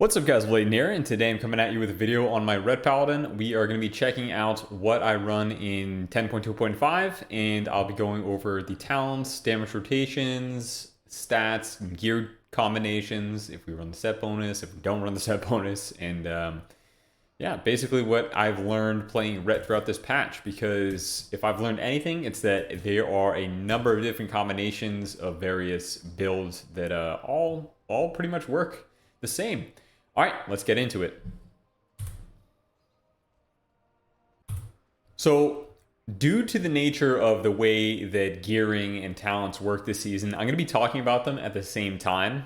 What's up guys, Lvladen here, and today I'm coming at you with a video on my Red Paladin. We are going to be checking out what I run in 10.2.5, and I'll be going over the talents, damage rotations, stats, gear combinations, if we run the set bonus, if we don't run the set bonus, and yeah, basically what I've learned playing Ret throughout this patch, because if I've learned anything, it's that there are a number of different combinations of various builds that all pretty much work the same. All right, let's get into it. So, due to the nature of the way that gearing and talents work this season, I'm going to be talking about them at the same time.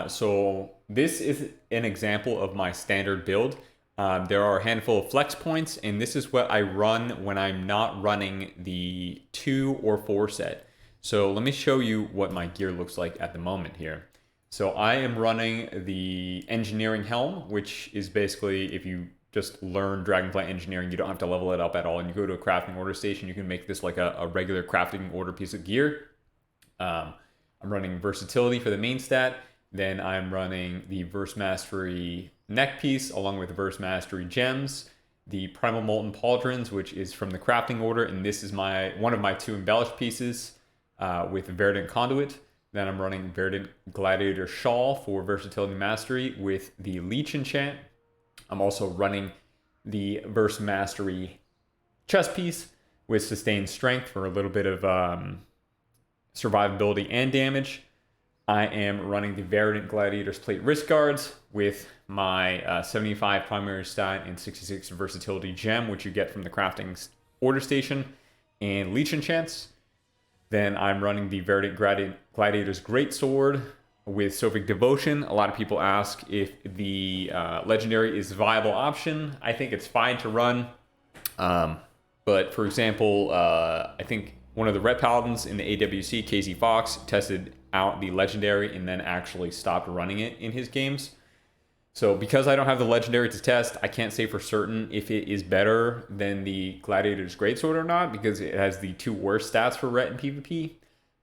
So, this is an example of my standard build. There are a handful of flex points, and this is what I run when I'm not running the 2 or 4 set. So, let me show you what my gear looks like at the moment here. So I am running the engineering helm, which is basically, if you just learn Dragonflight engineering, you don't have to level it up at all. And you go to a crafting order station, you can make this like a regular crafting order piece of gear. I'm running versatility for the main stat. Then I'm running the verse mastery neck piece along with verse mastery gems, the primal molten pauldrons, which is from the crafting order. And this is one of my 2 embellished pieces with verdant conduit. Then I'm running Verdant Gladiator Shawl for Versatility Mastery with the Leech enchant. I'm also running the Verse Mastery chest piece with Sustained Strength for a little bit of survivability and damage. I am running the Verdant Gladiator's Plate Wrist Guards with my 75 primary stat and 66 versatility gem, which you get from the crafting order station, and Leech enchants. Then I'm running the Verdant Gladiator's Greatsword with Sophic Devotion. A lot of people ask if the Legendary is a viable option. I think it's fine to run. But for example, I think one of the Ret Paladins in the AWC, KZ Fox, tested out the Legendary and then actually stopped running it in his games. So because I don't have the Legendary to test, I can't say for certain if it is better than the Gladiator's Greatsword or not, because it has the 2 worst stats for Ret and PvP.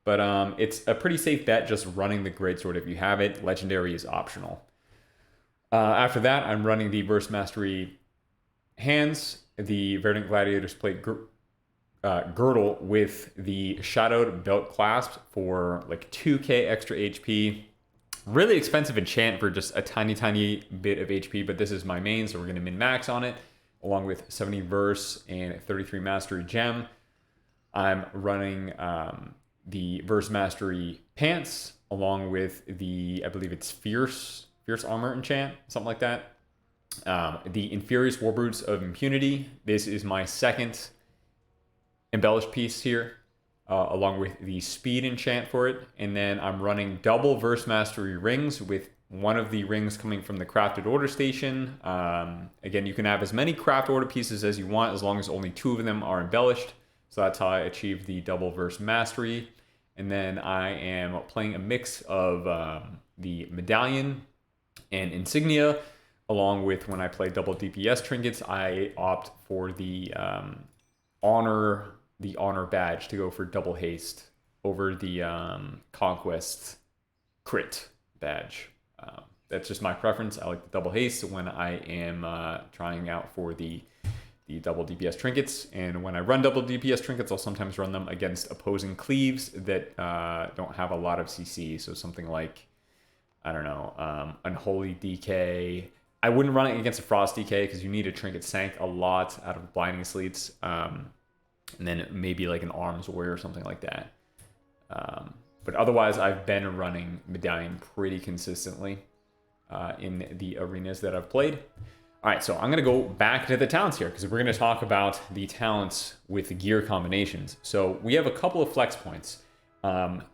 But it's a pretty safe bet just running the Greatsword if you have it. Legendary is optional. After that, I'm running the Verse Mastery hands, the Verdant Gladiator's Plate girdle with the Shadowed Belt Clasp for like 2k extra HP. Really expensive enchant for just a tiny bit of HP, but this is my main, so we're going to min-max on it, along with 70 verse and 33 mastery gem. I'm running the verse mastery pants, along with the, I believe it's fierce armor enchant, something like that. The Infurious Warbrutes of Impunity. This is my second embellished piece here. Along with the speed enchant for it. And then I'm running double verse mastery rings with one of the rings coming from the crafted order station. Again, you can have as many craft order pieces as you want as long as only 2 of them are embellished. So that's how I achieve the double verse mastery. And then I am playing a mix of the medallion and insignia, along with when I play double DPS trinkets, I opt for the honor badge to go for double haste over the conquest crit badge. That's just my preference. I like the double haste when I am trying out for the double DPS trinkets. And when I run double DPS trinkets, I'll sometimes run them against opposing cleaves that don't have a lot of CC. So something like, I don't know, Unholy DK. I wouldn't run it against a Frost DK because you need a trinket sank a lot out of Blinding Sleets. And then maybe like an Arms Warrior or something like that. But otherwise, I've been running Medallion pretty consistently in the arenas that I've played. All right, so I'm going to go back to the talents here because we're going to talk about the talents with the gear combinations. So we have a couple of flex points.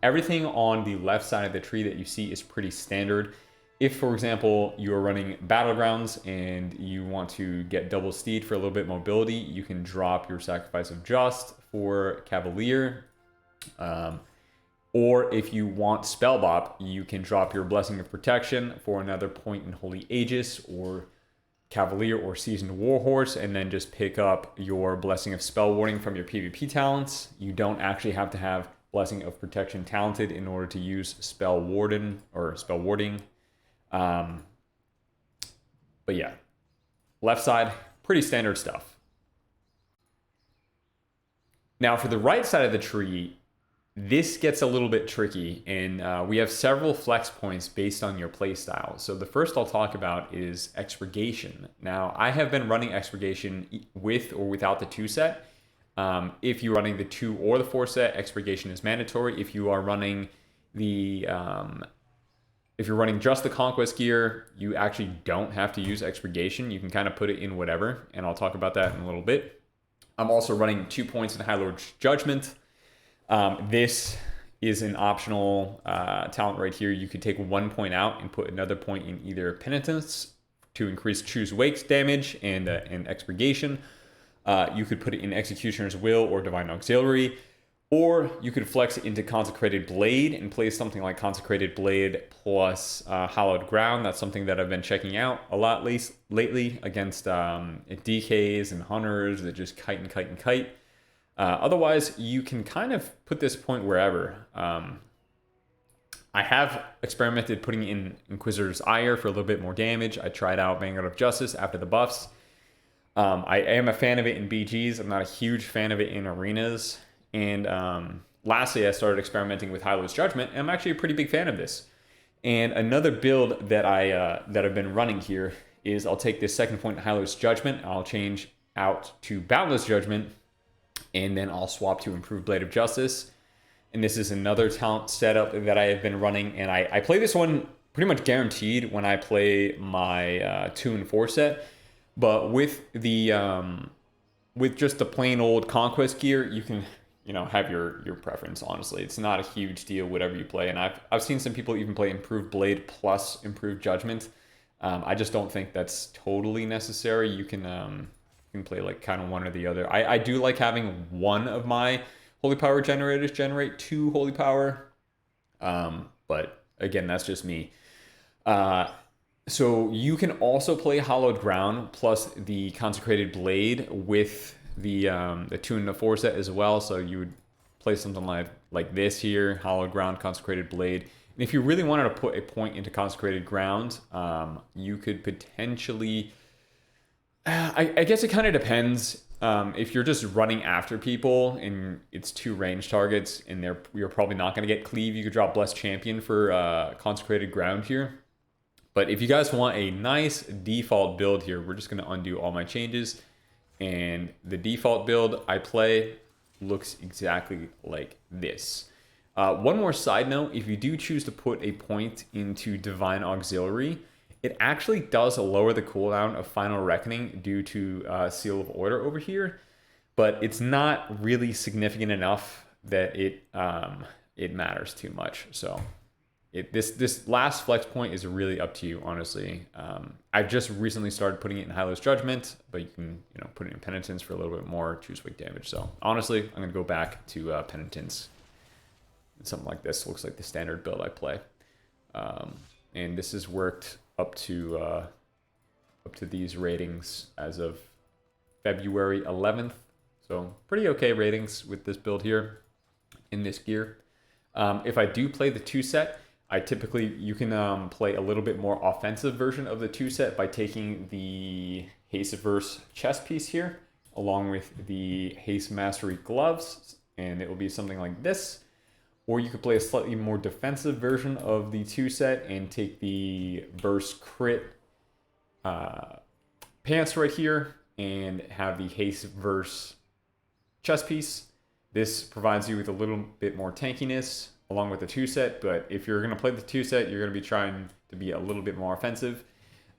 Everything on the left side of the tree that you see is pretty standard. If, for example, you are running Battlegrounds and you want to get double steed for a little bit mobility, you can drop your Sacrifice of Just for Cavalier. Or if you want Spellbop, you can drop your Blessing of Protection for another point in Holy Aegis or Cavalier or Seasoned Warhorse, and then just pick up your Blessing of Spellwarding from your PvP talents. You don't actually have to have Blessing of Protection talented in order to use Spellwarding or Spellwarding. But yeah, left side, pretty standard stuff. Now for the right side of the tree, this gets a little bit tricky, and we have several flex points based on your playstyle. So the first I'll talk about is expurgation. Now, I have been running expurgation with or without the 2 set. If you're running the 2 or the 4 set, expurgation is mandatory. If you are running the if you're running just the conquest gear, you actually don't have to use expurgation. You can kind of put it in whatever, and I'll talk about that in a little bit. I'm also running 2 points in High Lord's Judgment. This is an optional talent right here. You could take 1 point out and put another point in either Penitence to increase Choose Wake's damage and expurgation. You could put it in Executioner's Will or Divine Auxiliary, or you could flex it into Consecrated Blade and play something like Consecrated Blade plus Hallowed Ground. That's something that I've been checking out a lot lately against DKs and Hunters that just kite and kite and kite. Otherwise, you can kind of put this point wherever. I have experimented putting in Inquisitor's Ire for a little bit more damage. I tried out Vanguard of Justice after the buffs. I am a fan of it in BGs. I'm not a huge fan of it in arenas. And lastly, I started experimenting with High Lord's Judgment, and I'm actually a pretty big fan of this. And another build that I've been running here is I'll take this second point in High Lord's Judgment, I'll change out to Boundless Judgment, and then I'll swap to Improved Blade of Justice. And this is another talent setup that I have been running. And I play this one pretty much guaranteed when I play my 2 and 4 set. But with the with just the plain old Conquest gear, you can have your preference, honestly. It's not a huge deal, whatever you play. And I've seen some people even play Improved Blade plus Improved Judgment. I just don't think that's totally necessary. You can play like kind of one or the other. I do like having one of my holy power generators generate 2 holy power, but again, that's just me. So you can also play Hallowed Ground plus the Consecrated Blade with the 2 and the 4 set as well. So you would play something like this here, Hallowed Ground, Consecrated Blade. And if you really wanted to put a point into Consecrated Ground, you could potentially I guess it kind of depends. If you're just running after people and it's 2 range targets and you're probably not going to get cleave, you could drop Blessed Champion for Consecrated Ground here. But if you guys want a nice default build here, we're just going to undo all my changes. And the default build I play looks exactly like this. One more side note, if you do choose to put a point into Divine Auxiliary, it actually does lower the cooldown of Final Reckoning due to Seal of Order over here, but it's not really significant enough that it matters too much. So this last flex point is really up to you, honestly. I've just recently started putting it in High Lord's Judgment, but you can put it in Penitence for a little bit more Choose Wake damage. So honestly, I'm gonna go back to Penitence. Something like this looks like the standard build I play, and this has worked up to these ratings as of February 11th. So pretty okay ratings with this build here in this gear. If I do play the 2 set, you can play a little bit more offensive version of the 2 set by taking the Haste Averse chest piece here along with the Haste Mastery gloves, and it will be something like this. Or you could play a slightly more defensive version of the 2 set and take the Burst Crit pants right here and have the Haste Verse chest piece. This provides you with a little bit more tankiness along with the 2 set, but if you're going to play the 2 set, you're going to be trying to be a little bit more offensive.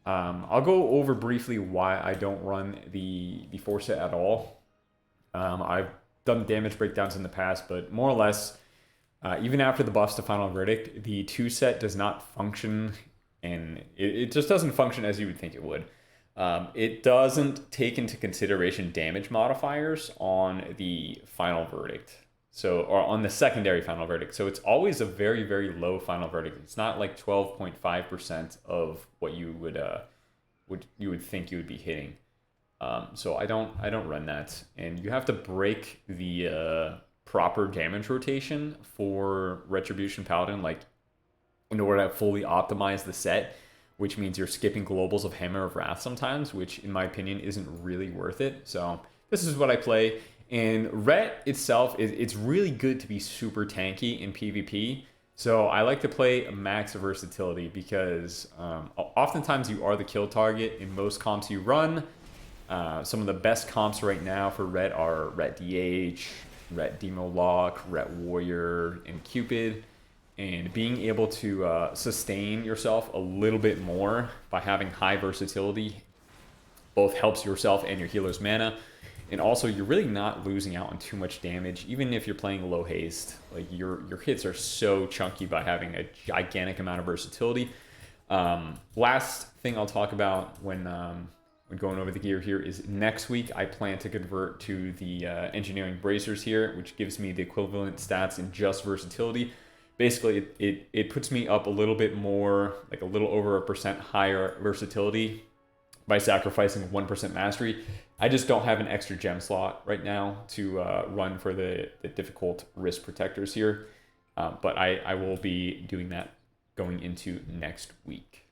I'll go over briefly why I don't run the 4 set at all. I've done damage breakdowns in the past, but more or less, even after the buffs to Final Verdict, the 2 set does not function, and it just doesn't function as you would think it would. It doesn't take into consideration damage modifiers on the Final Verdict, or on the secondary Final Verdict. So it's always a very, very low Final Verdict. It's not like 12.5% of what you would think you would be hitting. So I don't run that, and you have to break the proper damage rotation for Retribution Paladin, like in order to fully optimize the set, which means you're skipping globals of Hammer of Wrath sometimes, which in my opinion isn't really worth it. So this is what I play. And Ret itself, it's really good to be super tanky in PvP. So I like to play max versatility because oftentimes you are the kill target in most comps you run. Some of the best comps right now for Ret are Ret DH, Ret Demo Lock, Ret Warrior, and Cupid. And being able to sustain yourself a little bit more by having high versatility both helps yourself and your healer's mana. And also, you're really not losing out on too much damage, even if you're playing low haste. Like your hits are so chunky by having a gigantic amount of versatility. Last thing I'll talk about when going over the gear here is next week I plan to convert to the engineering bracers here, which gives me the equivalent stats in just versatility. Basically, it puts me up a little bit more, like a little over 1% higher versatility by sacrificing 1% mastery. I just don't have an extra gem slot right now to run for the difficult wrist protectors here. But I will be doing that going into next week.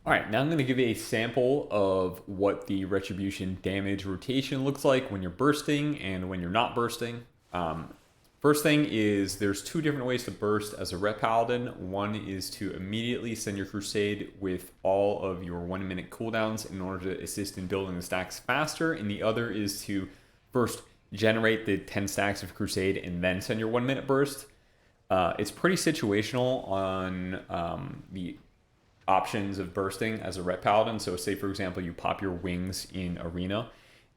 All right, now I'm going to give you a sample of what the Retribution damage rotation looks like when you're bursting and when you're not bursting. First thing is there's two different ways to burst as a Ret Paladin. One is to immediately send your Crusade with all of your 1 minute cooldowns in order to assist in building the stacks faster. And the other is to first generate the 10 stacks of Crusade and then send your 1 minute burst. It's pretty situational on the options of bursting as a Ret Paladin. So say, for example, you pop your wings in Arena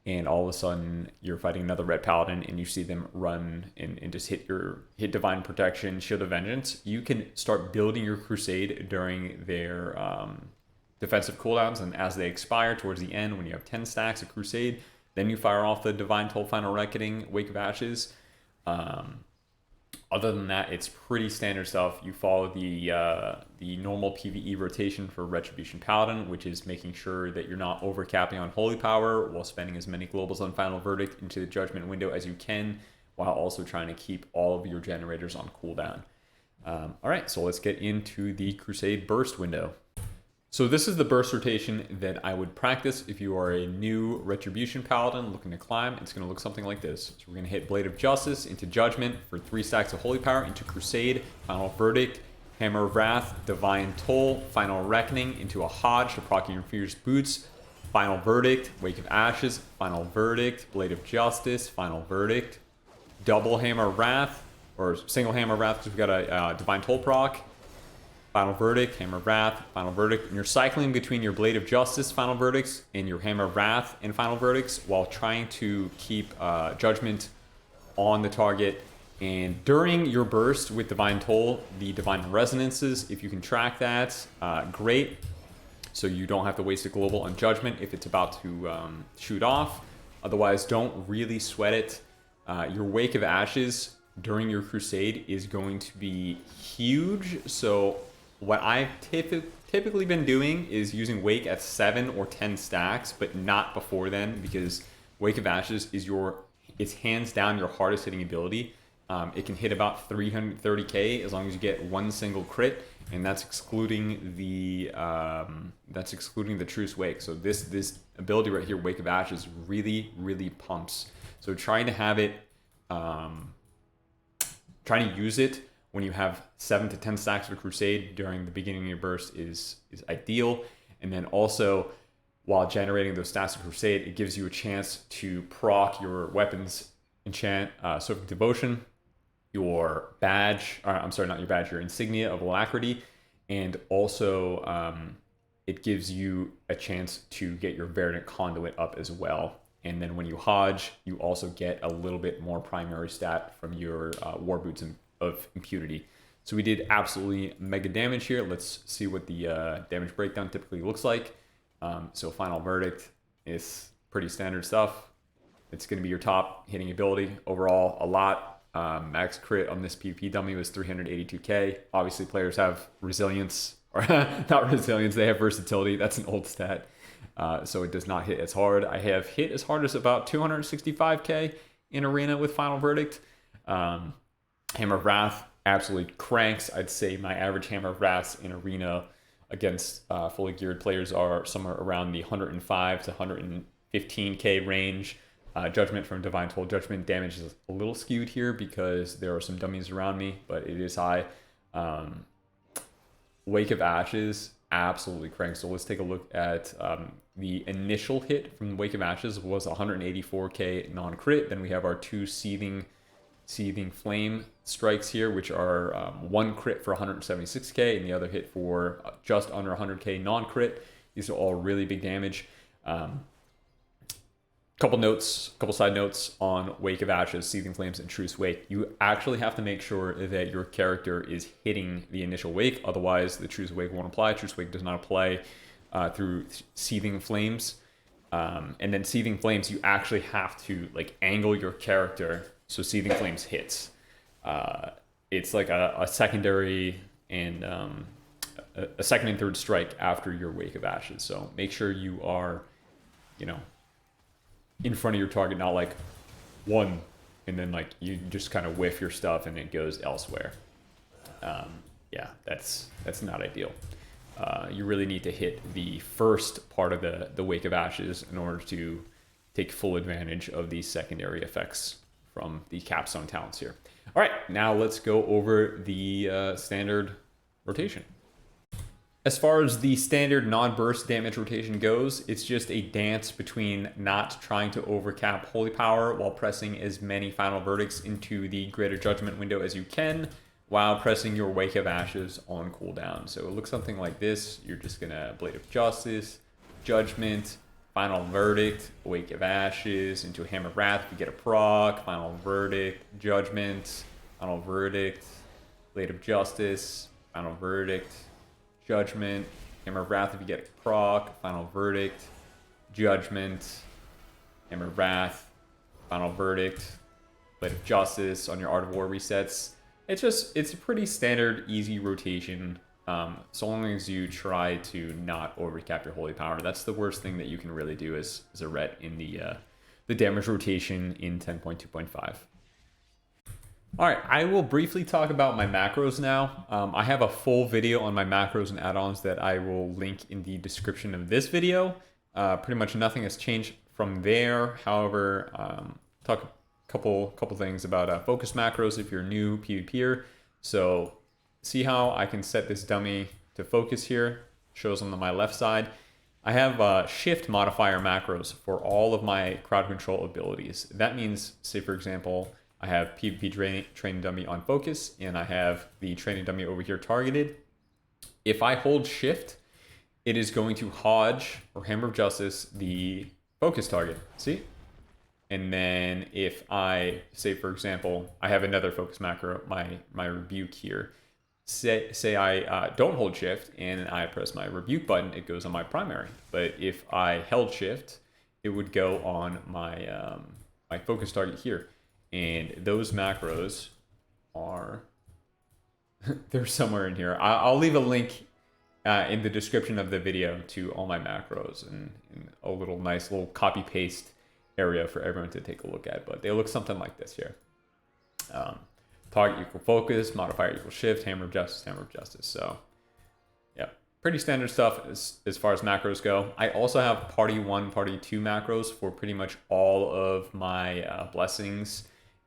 and all of a sudden you're fighting another Ret Paladin and you see them run and just hit Divine Protection, Shield of Vengeance. You can start building your Crusade during their defensive cooldowns, and as they expire towards the end, when you have 10 stacks of Crusade, then you fire off the Divine Toll, Final Reckoning, Wake of Ashes. Other than that, it's pretty standard stuff. You follow the normal PvE rotation for Retribution Paladin, which is making sure that you're not overcapping on Holy Power while spending as many globals on Final Verdict into the Judgment window as you can, while also trying to keep all of your generators on cooldown. All right, so let's get into the Crusade Burst window. So this is the burst rotation that I would practice if you are a new Retribution Paladin looking to climb. It's going to look something like this. So we're going to hit Blade of Justice into Judgment for 3 stacks of Holy Power, into Crusade, Final Verdict, Hammer of Wrath, Divine Toll, Final Reckoning, into a Hodge to proc your Fierce Boots, Final Verdict, Wake of Ashes, Final Verdict, Blade of Justice, Final Verdict, double Hammer of Wrath, or single Hammer of Wrath because we've got a Divine Toll proc, Final Verdict, Hammer of Wrath, Final Verdict, and you're cycling between your Blade of Justice Final Verdicts and your Hammer of Wrath and Final Verdicts while trying to keep Judgment on the target. And during your burst with Divine Toll, the Divine Resonances, if you can track that, great. So you don't have to waste a global on Judgment if it's about to shoot off. Otherwise, don't really sweat it. Your Wake of Ashes during your Crusade is going to be huge. So what I've typically been doing is using Wake at 7 or 10 stacks, but not before then, because Wake of Ashes is hands down your hardest hitting ability. It can hit about 330k as long as you get one single crit, and that's excluding the Truce Wake. So this ability right here, Wake of Ashes, really pumps. So trying to have it, trying to use it when you have 7 to 10 stacks of Crusade during the beginning of your burst is ideal. And then also, while generating those stacks of Crusade, it gives you a chance to proc your weapons enchant, Soak Devotion, your badge, I'm sorry, not your badge, your insignia of Alacrity, and also it gives you a chance to get your Verdant Conduit up as well. And then when you Hodge, you also get a little bit more primary stat from your War Boots of Impunity. So we did absolutely mega damage here. Let's see what the damage breakdown typically looks like. So Final Verdict is pretty standard stuff. It's going to be your top hitting ability overall, a lot. Max crit on this PvP dummy was 382k. Obviously players have resilience, or not resilience, they have versatility. That's an old stat. So it does not hit as hard. I have hit as hard as about 265k in Arena with Final Verdict. Hammer of Wrath absolutely cranks. I'd say my average Hammer of Wraths in Arena against fully geared players are somewhere around the 105 to 115k range. Judgment from Divine Toll. Judgment damage is a little skewed here because there are some dummies around me, but it is high. Wake of Ashes, absolutely crank. So let's take a look at the initial hit from Wake of Ashes was 184k non-crit. Then we have our two Seething Flame strikes here, which are one crit for 176k and the other hit for just under 100k non-crit. These are all really big damage. Couple side notes on Wake of Ashes, Seething Flames, and Truce Wake. You actually have to make sure that your character is hitting the initial wake. Otherwise, the Truce Wake won't apply. Truce Wake does not apply through Seething Flames. And then Seething Flames, you actually have to like angle your character so Seething Flames hits. It's like a secondary and a second and third strike after your Wake of Ashes. So make sure you are, in front of your target, not like one and then like you just kind of whiff your stuff and it goes elsewhere. Yeah, that's not ideal. You really need to hit the first part of the Wake of Ashes in order to take full advantage of these secondary effects from the capstone talents here. All right, now let's go over the standard rotation. As far as the standard non-burst damage rotation goes, it's just a dance between not trying to overcap Holy Power while pressing as many Final Verdicts into the Greater Judgment window as you can, while pressing your Wake of Ashes on cooldown. So it looks something like this. You're just gonna Blade of Justice, Judgment, Final Verdict, Wake of Ashes, into Hammer of Wrath if you get a proc, Final Verdict, Judgment, Final Verdict, Blade of Justice, Final Verdict, Judgment, Hammer of Wrath if you get a proc, Final Verdict, Judgment, Hammer of Wrath, Final Verdict, Blade of Justice on your Art of War resets. It's a pretty standard, easy rotation, so long as you try to not overcap your Holy Power. That's the worst thing that you can really do as a ret in the damage rotation in 10.2.5. All right, I will briefly talk about my macros now. I have a full video on my macros and add-ons that I will link in the description of this video. Pretty much nothing has changed from there. However, talk a couple things about focus macros if you're a new PvPer. So see how I can set this dummy to focus here. Shows on my left side. I have shift modifier macros for all of my crowd control abilities. That means, say for example, I have PvP training dummy on focus, and I have the training dummy over here targeted. If I hold shift, it is going to Hodge or Hammer of Justice the focus target. See? And then if I say, for example, I have another focus macro, my rebuke here. Say I don't hold shift and I press my rebuke button, it goes on my primary. But if I held shift, it would go on my my focus target here. And those macros are, they're somewhere in here. I'll leave a link in the description of the video to all my macros and a nice little copy paste area for everyone to take a look at. But they look something like this here. Target equal focus, modifier equal shift, Hammer of Justice, Hammer of Justice. So yeah, pretty standard stuff as far as macros go. I also have Party 1, Party 2 macros for pretty much all of my blessings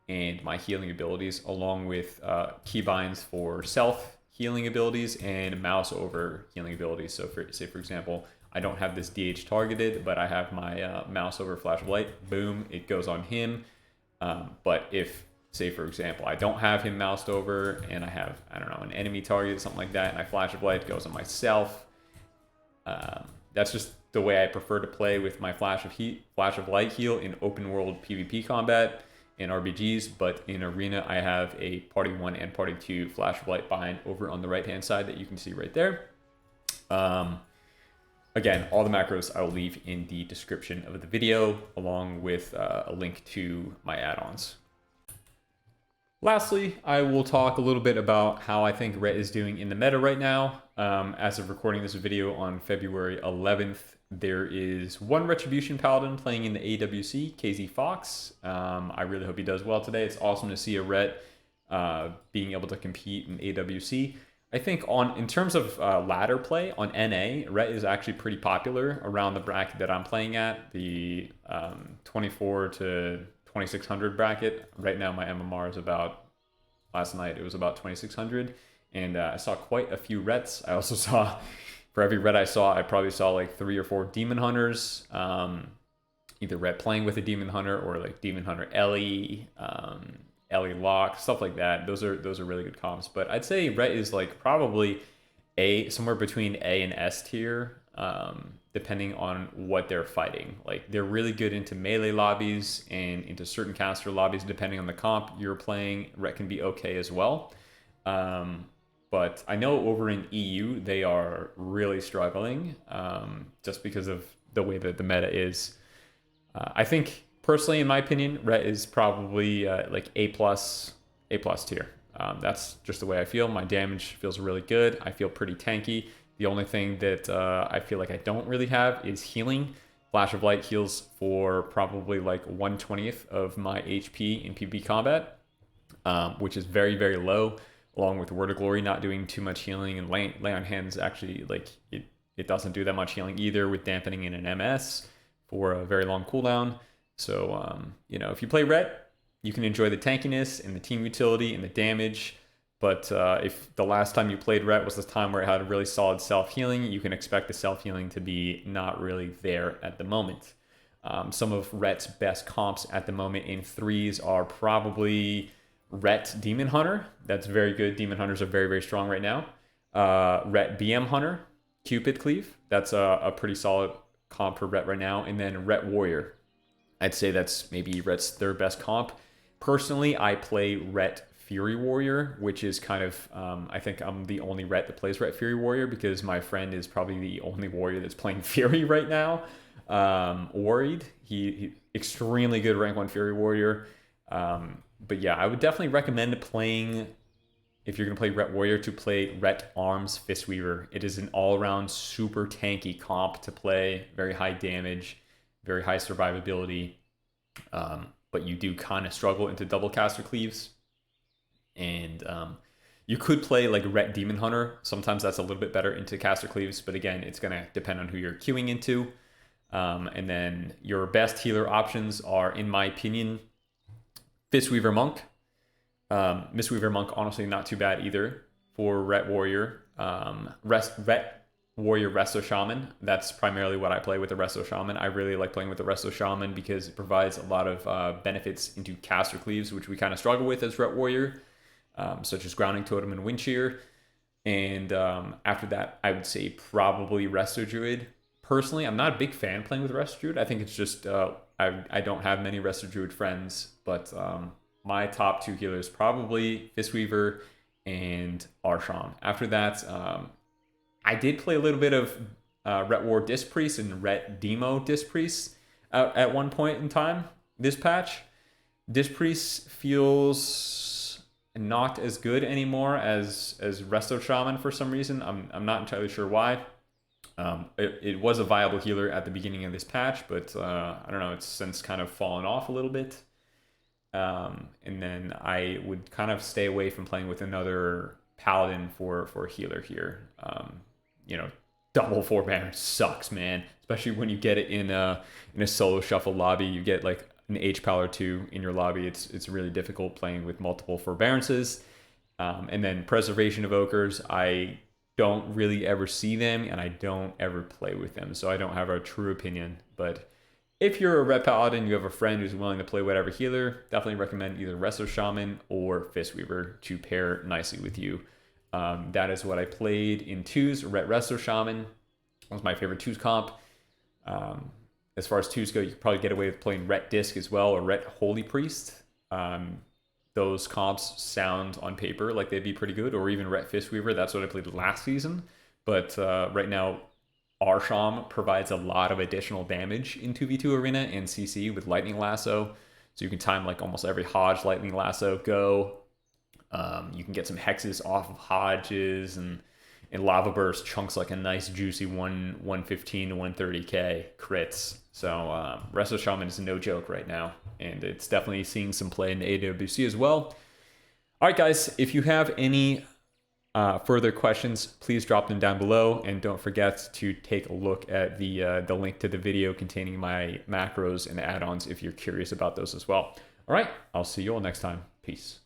and my healing abilities, along with keybinds for self healing abilities and mouse over healing abilities. So say for example, I don't have this DH targeted, but I have my mouse over flash of light. Boom, it goes on him. But if, say for example, I don't have him moused over and I have, I don't know, an enemy target, something like that, and I flash of light, it goes on myself. That's just the way I prefer to play with my flash of light heal in open world PvP combat and RBGs, but in arena I have a Party 1 and Party 2 flash of light bind over on the right hand side that you can see right there. Again, all the macros I will leave in the description of the video, along with a link to my add-ons. Lastly, I will talk a little bit about how I think Ret is doing in the meta right now. As of recording this video on February 11th, there is one Retribution Paladin playing in the AWC, KZ Fox. I really hope he does well today. It's awesome to see a Ret being able to compete in AWC. I think in terms of ladder play on NA, Ret is actually pretty popular around the bracket that I'm playing at, the 24 to 2600 bracket. Right now my MMR is about, last night it was about 2600, and I saw quite a few Rets. I also saw, for every Ret I saw, I probably saw like 3 or 4 Demon Hunters, either Ret playing with a Demon Hunter or like Demon Hunter Ellie, Ellie Locke, stuff like that. Those are really good comps. But I'd say Ret is like probably somewhere between A and S tier, depending on what they're fighting. Like they're really good into melee lobbies and into certain caster lobbies. Depending on the comp you're playing, Ret can be okay as well. But I know over in EU they are really struggling, just because of the way that the meta is. I think personally, in my opinion, Ret is probably like A plus tier. That's just the way I feel. My damage feels really good. I feel pretty tanky. The only thing that I feel like I don't really have is healing. Flash of Light heals for probably like 1/20th of my HP in PvP combat, which is very, very low, along with Word of Glory not doing too much healing, and Lay on Hands actually, like, it doesn't do that much healing either, with dampening in an MS for a very long cooldown. So, you know, if you play Ret, you can enjoy the tankiness and the team utility and the damage. But if the last time you played Ret was the time where it had a really solid self-healing, you can expect the self-healing to be not really there at the moment. Some of Ret's best comps at the moment in threes are probably Ret Demon Hunter. That's very good. Demon Hunters are very, very strong right now. Ret BM Hunter, Cupid Cleave. That's a pretty solid comp for Ret right now. And then Ret Warrior. I'd say that's maybe Ret's third best comp. Personally, I play Ret Fury Warrior, which is kind of, I think I'm the only Ret that plays Ret Fury Warrior, because my friend is probably the only warrior that's playing Fury right now. Worried. He extremely good rank 1 Fury Warrior. But yeah, I would definitely recommend playing, if you're going to play Ret Warrior, to play Ret Arms Fistweaver. It is an all-around super tanky comp to play, very high damage, very high survivability, but you do kind of struggle into double caster cleaves. And you could play like Ret Demon Hunter. Sometimes that's a little bit better into caster cleaves, but again, it's going to depend on who you're queuing into. And then your best healer options are, in my opinion, Fistweaver Monk. Mistweaver Monk, honestly, not too bad either for Ret Warrior. Ret Warrior Resto Shaman. That's primarily what I play with the Resto Shaman. I really like playing with the Resto Shaman because it provides a lot of benefits into caster cleaves, which we kind of struggle with as Ret Warrior, such as Grounding Totem and Wind Shear. And after that, I would say probably Resto Druid. Personally, I'm not a big fan playing with Resto Druid. I think it's just I don't have many Resto Druid friends, but my top 2 healers probably Fistweaver and Arsham. After that, I did play a little bit of Ret War Disc Priest and Ret Demo Disc Priest at one point in time this patch. Disc Priest feels not as good anymore as Resto Shaman for some reason. I'm not entirely sure why. It was a viable healer at the beginning of this patch, but I don't know, it's since kind of fallen off a little bit. And then I would kind of stay away from playing with another Paladin for a healer here. You know, double forbearance sucks, man. Especially when you get it in a solo shuffle lobby. You get like an H-Pal or 2 in your lobby. It's really difficult playing with multiple forbearances. And then Preservation Evokers, I don't really ever see them, and I don't ever play with them, so I don't have a true opinion. But if you're a Ret Paladin, you have a friend who's willing to play whatever healer, definitely recommend either Resto Shaman or Fistweaver to pair nicely with you. That is what I played in 2s. Ret Resto Shaman was my favorite 2s comp. As far as 2s go, you could probably get away with playing Ret Disc as well, or Ret Holy Priest. Those comps sound on paper like they'd be pretty good, or even Ret Fistweaver. That's what I played last season. But right now, Arsham provides a lot of additional damage in 2v2 Arena and CC with Lightning Lasso. So you can time like almost every Hodge Lightning Lasso go. You can get some hexes off of Hodges, and Lava Burst chunks like a nice juicy 115 to 130k crits. So Resto Shaman is no joke right now, and it's definitely seeing some play in the AWC as well. All right, guys, if you have any Further questions, please drop them down below, and don't forget to take a look at the link to the video containing my macros and add-ons if you're curious about those as well. All right, I'll see you all next time. Peace.